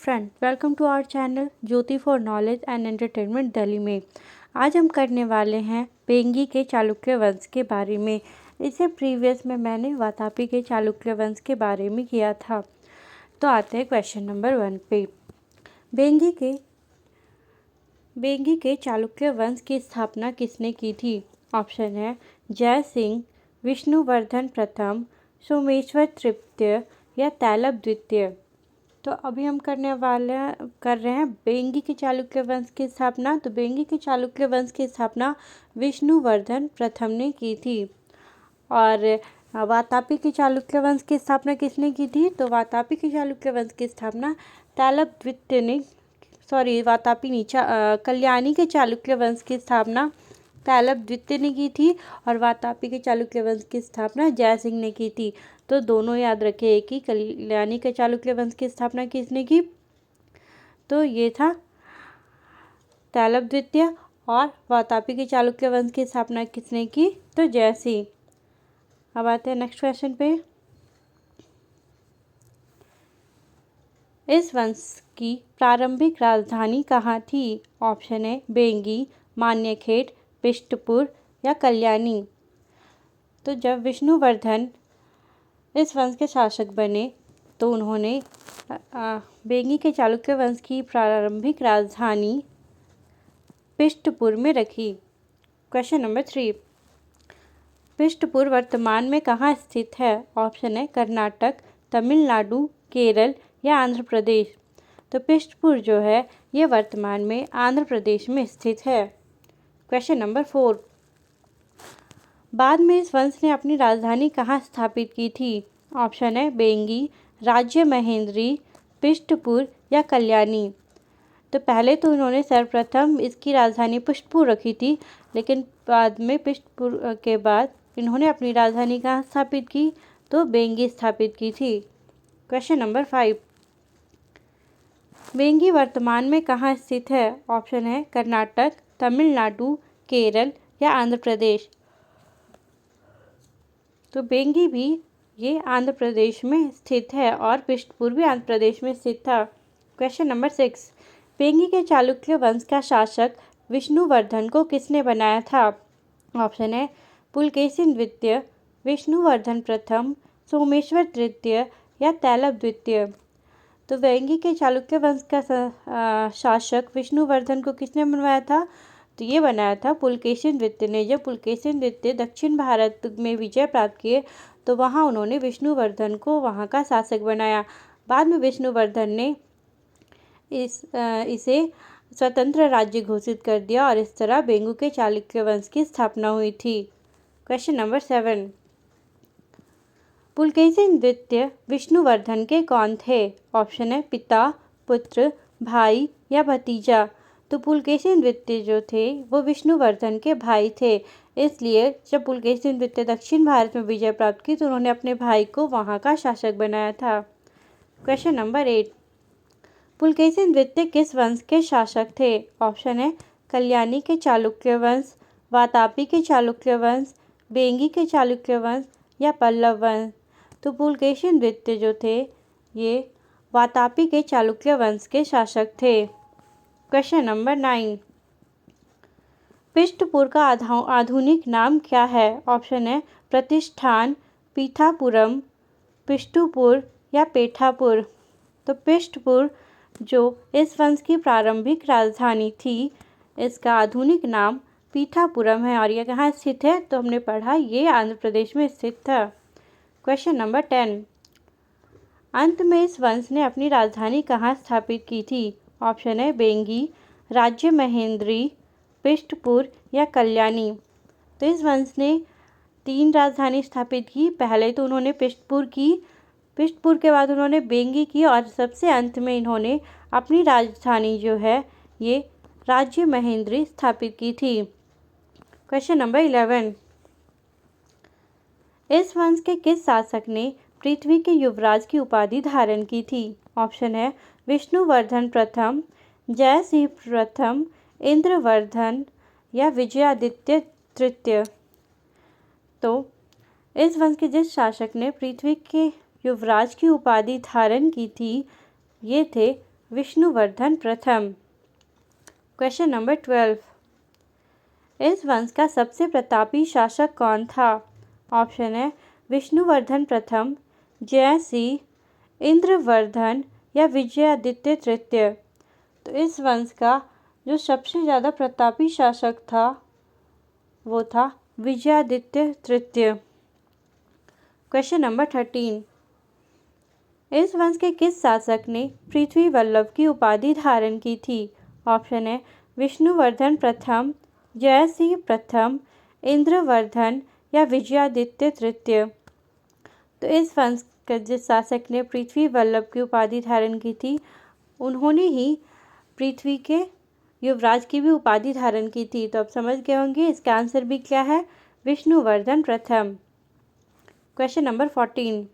Friend, welcome to our channel Jyoti for knowledge and entertainment Delhi में। आज हम करने वाले हैं बेंगी के चालुक्य वंश के बारे में। इससे प्रीवियस में मैंने वातापी के चालुक्य वंश के बारे में किया था। तो आते हैं क्वेश्चन नंबर 1 पे। बेंगी के चालुक्य वंश की स्थापना किसने की थी? ऑप्शन है जय सिंह, विष्णुवर्धन प्रथम, सोमेश्वर तृतीय या तैलभ द्वितीय। तो अभी हम कर रहे हैं बेंगी के चालुक्य वंश की स्थापना। तो बेंगी के चालुक्य वंश की स्थापना विष्णुवर्धन प्रथम ने की थी। और वातापी के चालुक्य वंश की स्थापना किसने की थी? तो वातापी के चालुक्य वंश की स्थापना तैलभ द्वितीय ने, कल्याणी के चालुक्य वंश की स्थापना तैलभ द्वितीय ने की थी और वातापी के चालुक्य वंश की स्थापना जय सिंह ने की थी। तो दोनों याद रखे कि कल्याणी के चालुक्य वंश की स्थापना किसने की? तो ये था तैलभ द्वितीय। और वातापी के चालुक्य वंश की स्थापना किसने की? तो जय सिंह। अब आते हैं नेक्स्ट क्वेश्चन पे। इस वंश की प्रारंभिक राजधानी कहाँ थी? ऑप्शन है बेंगी, मान्यखेड़, बिष्टपुर या कल्याणी। तो जब विष्णुवर्धन इस वंश के शासक बने तो उन्होंने बेंगी के चालुक्य वंश की प्रारंभिक राजधानी बिष्टपुर में रखी। Question number 3। बिष्टपुर वर्तमान में कहाँ स्थित है? ऑप्शन है कर्नाटक, तमिलनाडु, केरल या आंध्र प्रदेश। तो बिष्टपुर जो है ये वर्तमान में आंध्र प्रदेश में स्थित है। Question number 4। बाद में इस वंश ने अपनी राजधानी कहाँ स्थापित की थी? ऑप्शन है बेंगी, राज्य महेंद्री, बिष्टपुर या कल्याणी। तो पहले तो इन्होंने सर्वप्रथम इसकी राजधानी बिष्टपुर रखी थी, लेकिन बाद में बिष्टपुर के बाद इन्होंने अपनी राजधानी कहाँ स्थापित की? तो बेंगी स्थापित की थी। Question number 5। बेंगी वर्तमान में कहाँ स्थित है? ऑप्शन है कर्नाटक, तमिलनाडु, केरल या आंध्र प्रदेश। तो बेंगी भी ये आंध्र प्रदेश में स्थित है और बिष्टपुर भी आंध्र प्रदेश में स्थित था। Question number 6। बेंगी के चालुक्य वंश का शासक विष्णुवर्धन को किसने बनाया था? ऑप्शन है पुलकेशिन द्वितीय, विष्णुवर्धन प्रथम, सोमेश्वर तृतीय या तैलभ द्वितीय। तो बेंगी के चालुक्य वंश का शासक विष्णुवर्धन को किसने बनवाया था? तो ये बनाया था पुलकेशिन द्वितीय ने। जब पुलकेशिन द्वितीय दक्षिण भारत में विजय प्राप्त किए तो वहाँ उन्होंने विष्णुवर्धन को वहाँ का शासक बनाया। बाद में विष्णुवर्धन ने इसे स्वतंत्र राज्य घोषित कर दिया और इस तरह बेंगू के चालुक्य वंश की स्थापना हुई थी। Question number 7। पुलकेशिन द्वितीय विष्णुवर्धन के कौन थे? ऑप्शन है पिता, पुत्र, भाई या भतीजा। तो पुलकेशिन द्वितीय जो थे वो विष्णुवर्धन के भाई थे। इसलिए जब पुलकेशिन द्वितीय दक्षिण भारत में विजय प्राप्त की तो उन्होंने अपने भाई को वहाँ का शासक बनाया था। Question number 8। पुलकेशिन द्वितीय किस वंश के शासक थे? ऑप्शन है कल्याणी के चालुक्य वंश, वातापी के चालुक्य वंश, बेंगी के चालुक्य वंश या पल्लव वंश। तो पुलकेशिन द्वितीय जो थे ये वातापी के चालुक्य वंश के शासक थे। Question number 9। बिष्टपुर का आधुनिक नाम क्या है? ऑप्शन है प्रतिष्ठान, पीठापुरम, बिष्टुपुर या पेठापुर। तो बिष्टपुर जो इस वंश की प्रारंभिक राजधानी थी इसका आधुनिक नाम पीठापुरम है और यह कहाँ स्थित है? तो हमने पढ़ा ये आंध्र प्रदेश में स्थित था। Question number 10। अंत में इस वंश ने अपनी राजधानी कहाँ स्थापित की थी? ऑप्शन है बेंगी, राज्य महेंद्री, बिष्टपुर या कल्याणी। तो इस वंश ने 3 राजधानी स्थापित की। पहले तो उन्होंने बिष्टपुर की, बिष्टपुर के बाद उन्होंने बेंगी की और सबसे अंत में इन्होंने अपनी राजधानी जो है ये राज्य महेंद्री स्थापित की थी। Question number 11। इस वंश के किस शासक ने पृथ्वी के युवराज की उपाधि धारण की थी? ऑप्शन है विष्णुवर्धन प्रथम, जय सिंह प्रथम, इंद्रवर्धन या विजयादित्य तृतीय। तो इस वंश के जिस शासक ने पृथ्वी के युवराज की उपाधि धारण की थी ये थे विष्णुवर्धन प्रथम। क्वेश्चन नंबर 12, इस वंश का सबसे प्रतापी शासक कौन था? ऑप्शन है विष्णुवर्धन प्रथम, जयसिंह, इंद्रवर्धन या विजयादित्य तृतीय। तो इस वंश का जो सबसे ज़्यादा प्रतापी शासक था वो था विजयादित्य तृतीय। क्वेश्चन नंबर 13, इस वंश के किस शासक ने पृथ्वी वल्लभ की उपाधि धारण की थी? ऑप्शन है विष्णुवर्धन प्रथम, जयसिंह प्रथम, इंद्रवर्धन या विजयादित्य तृतीय। तो इस वंश के जिस शासक ने पृथ्वी वल्लभ की उपाधि धारण की थी उन्होंने ही पृथ्वी के युवराज की भी उपाधि धारण की थी। तो आप समझ गए होंगे इसका आंसर भी क्या है, विष्णुवर्धन प्रथम। क्वेश्चन नंबर 14,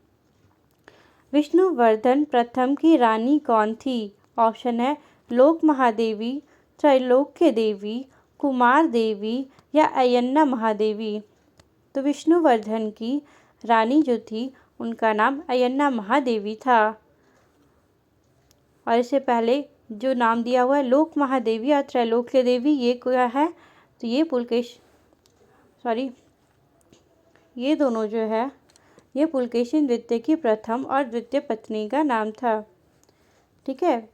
विष्णुवर्धन प्रथम की रानी कौन थी? ऑप्शन है लोक महादेवी, त्रैलोक्य देवी, कुमार देवी या अयन्ना महादेवी। तो विष्णुवर्धन की रानी जो थी उनका नाम अयन्ना महादेवी था। और इससे पहले जो नाम दिया हुआ है लोक महादेवी और त्रैलोक्य देवी, ये क्या है? तो ये दोनों जो है ये पुलकेशिन द्वितीय की प्रथम और द्वितीय पत्नी का नाम था। ठीक है,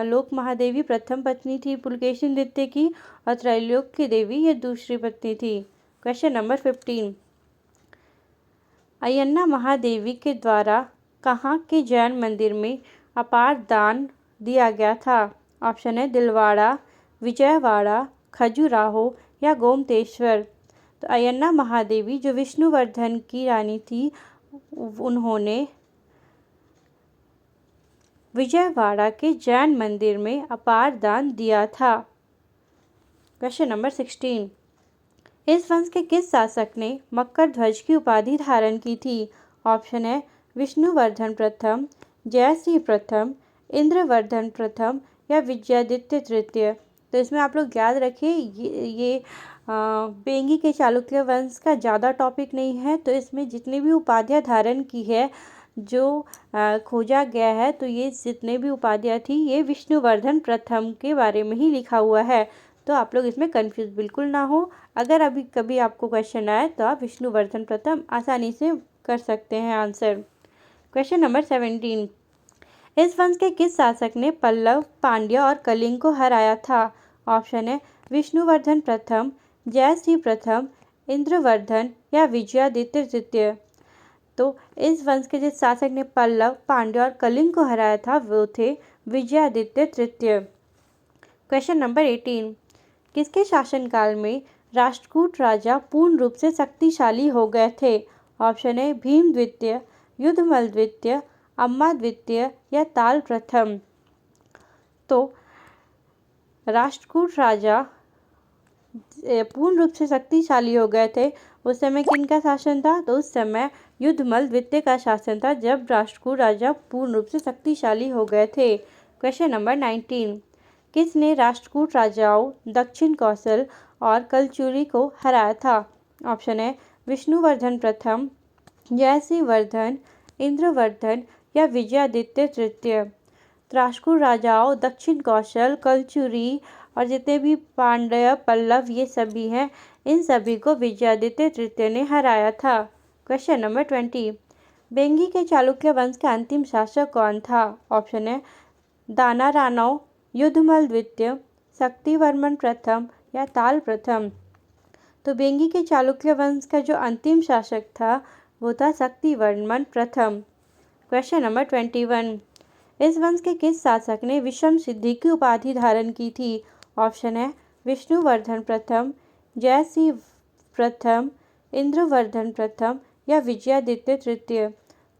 लोक महादेवी प्रथम पत्नी थी पुलकेशिन द्वितीय की और त्रैलोक्य देवी ये दूसरी पत्नी थी। क्वेश्चन नंबर 15, अयन्ना महादेवी के द्वारा कहाँ के जैन मंदिर में अपार दान दिया गया था? ऑप्शन है दिलवाड़ा, विजयवाड़ा, खजुराहो या गोमतेश्वर। तो अयन्ना महादेवी जो विष्णुवर्धन की रानी थी उन्होंने विजयवाड़ा के जैन मंदिर में अपार दान दिया था। क्वेश्चन नंबर 16, इस वंश के किस शासक ने मकर ध्वज की उपाधि धारण की थी? ऑप्शन है विष्णुवर्धन प्रथम, जयसिंह प्रथम, इंद्रवर्धन प्रथम या विजयादित्य तृतीय। तो इसमें आप लोग याद रखिए ये बेंगी के चालुक्य वंश का ज़्यादा टॉपिक नहीं है। तो इसमें जितनी भी उपाधियाँ धारण की है जो खोजा गया है तो ये जितने भी उपाधियाँ थी ये विष्णुवर्धन प्रथम के बारे में ही लिखा हुआ है। तो आप लोग इसमें कंफ्यूज बिल्कुल ना हो। अगर अभी कभी आपको क्वेश्चन आए तो आप विष्णुवर्धन प्रथम आसानी से कर सकते हैं आंसर। क्वेश्चन नंबर 17, इस वंश के किस शासक ने पल्लव, पांड्य और कलिंग को हराया था? ऑप्शन है विष्णुवर्धन प्रथम, जयसिंह प्रथम, इंद्रवर्धन या विजयादित्य तृतीय। तो इस वंश के जिस शासक ने पल्लव, पांड्य और कलिंग को हराया था वो थे विजयादित्य तृतीय। क्वेश्चन नंबर 18, किसके शासनकाल में राष्ट्रकूट राजा पूर्ण रूप से शक्तिशाली हो गए थे? ऑप्शन है भीम द्वितीय, युद्धमल द्वितीय, अम्मा द्वितीय या ताल प्रथम। तो राष्ट्रकूट राजा पूर्ण रूप से शक्तिशाली हो गए थे उस समय किनका शासन था? तो उस समय युद्धमल द्वितीय का शासन था जब राष्ट्रकूट राजा पूर्ण रूप से शक्तिशाली हो गए थे। क्वेश्चन नंबर 19, किसने राष्ट्रकूट राजाओं दक्षिण कौशल और कलचुरी को हराया था? ऑप्शन है विष्णुवर्धन प्रथम, जयसिंह वर्धन, इंद्रवर्धन या विजयादित्य तृतीय। राष्ट्रकूट राजाओं दक्षिण कौशल, कलचुरी और जितने भी पांड्य, पल्लव ये सभी हैं इन सभी को विजयादित्य तृतीय ने हराया था। क्वेश्चन नंबर 20, बेंगी के चालुक्य वंश का अंतिम शासक कौन था? ऑप्शन है दाना राणव, युद्धमल द्वितीय, शक्तिवर्मन प्रथम या ताल प्रथम। तो बेंगी के चालुक्य वंश का जो अंतिम शासक था वो था शक्तिवर्मन प्रथम। क्वेश्चन नंबर 21, इस वंश के किस शासक ने विषम सिद्धि की उपाधि धारण की थी? ऑप्शन है विष्णुवर्धन प्रथम, जयसिंह प्रथम, इंद्रवर्धन प्रथम या विजयादित्य तृतीय।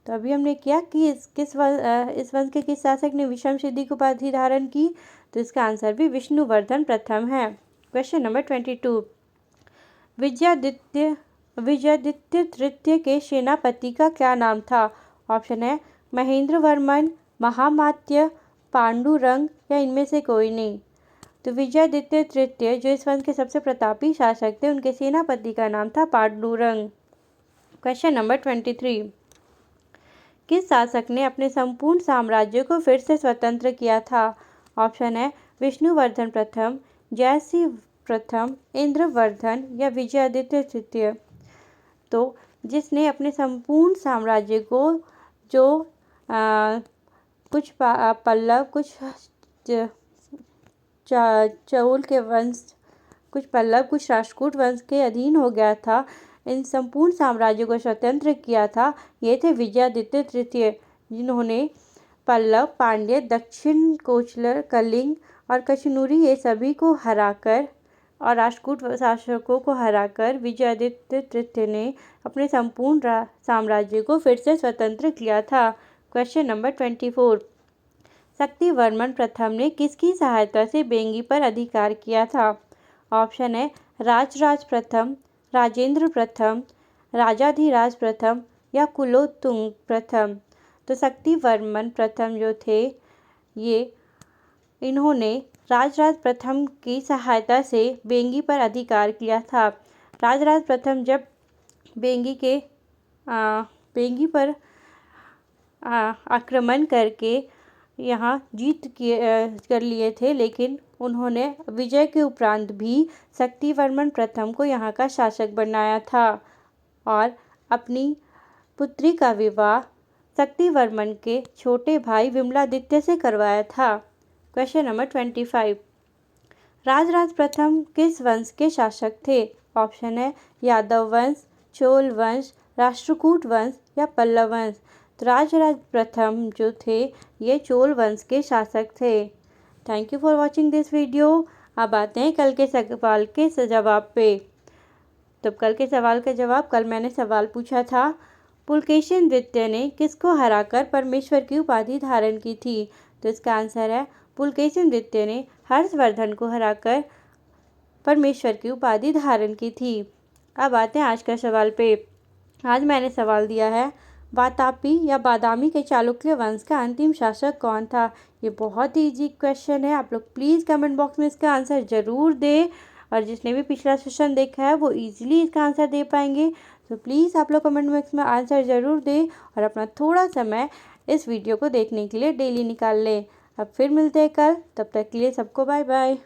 तो अभी हमने किया कि इस वंश के किस शासक ने विषम सिद्धि की उपाधि धारण की? तो इसका आंसर भी विष्णुवर्धन प्रथम है। क्वेश्चन नंबर 22, विजयादित्य तृतीय के सेनापति का क्या नाम था? ऑप्शन है महेंद्रवर्मन, महामात्य, पांडुरंग या इनमें से कोई नहीं। तो विजयादित्य तृतीय जो इस वंश के सबसे प्रतापी शासक थे उनके सेनापति का नाम था पांडुरंग। क्वेश्चन नंबर 23, किस शासक ने अपने संपूर्ण साम्राज्य को फिर से स्वतंत्र किया था? ऑप्शन है विष्णुवर्धन प्रथम, जयसिंह प्रथम, इंद्रवर्धन या विजयादित्य तृतीय। तो जिसने अपने संपूर्ण साम्राज्य को जो कुछ पल्लव, कुछ चौल के वंश, कुछ पल्लव, कुछ राष्ट्रकूट वंश के अधीन हो गया था, इन संपूर्ण साम्राज्य को स्वतंत्र किया था, ये थे विजयादित्य तृतीय, जिन्होंने पल्लव, पांड्य, दक्षिण कोचलर, कलिंग और कशनूरी ये सभी को हराकर और राष्ट्रकूट शासकों को हराकर विजयादित्य तृतीय ने अपने संपूर्ण साम्राज्य को फिर से स्वतंत्र किया था। Question number 24। शक्तिवर्मन प्रथम ने किसकी सहायता से बेंगी पर अधिकार किया था? ऑप्शन है राजराज प्रथम, राजेंद्र प्रथम, राजाधिराज प्रथम या कुलोत्तुंग प्रथम। तो शक्तिवर्मन प्रथम जो थे इन्होंने राजराज प्रथम की सहायता से बेंगी पर अधिकार किया था। राजराज प्रथम जब बेंगी पर आक्रमण करके यहाँ जीत कर लिए थे, लेकिन उन्होंने विजय के उपरांत भी शक्तिवर्मन प्रथम को यहाँ का शासक बनाया था और अपनी पुत्री का विवाह शक्तिवर्मन के छोटे भाई विमलादित्य से करवाया था। Question number 25। राजराज प्रथम किस वंश के शासक थे? ऑप्शन है यादव वंश, चोल वंश, राष्ट्रकूट वंश या पल्लव वंश। तो राजराज प्रथम जो थे ये चोल वंश के शासक थे। Thank you for watching this video. अब आते हैं कल के सवाल के जवाब पे। तो कल के सवाल का जवाब, कल मैंने सवाल पूछा था पुलकेशिन द्वितीय ने किसको हराकर परमेश्वर की उपाधि धारण की थी? तो इसका आंसर है पुलकेशिन द्वितीय ने हर्षवर्धन को हराकर परमेश्वर की उपाधि धारण की थी। अब आते हैं आज का सवाल पे। आज मैंने सवाल दिया है वातापी या बादामी के चालुक्य वंश का अंतिम शासक कौन था? ये बहुत ही इजी क्वेश्चन है। आप लोग प्लीज़ कमेंट बॉक्स में इसका आंसर ज़रूर दें और जिसने भी पिछला सेशन देखा है वो इजीली इसका आंसर दे पाएंगे। तो प्लीज़ आप लोग कमेंट बॉक्स में आंसर ज़रूर दें और अपना थोड़ा समय इस वीडियो को देखने के लिए डेली निकाल लें। अब फिर मिलते हैं कल, तब तक के लिए सबको बाय बाय।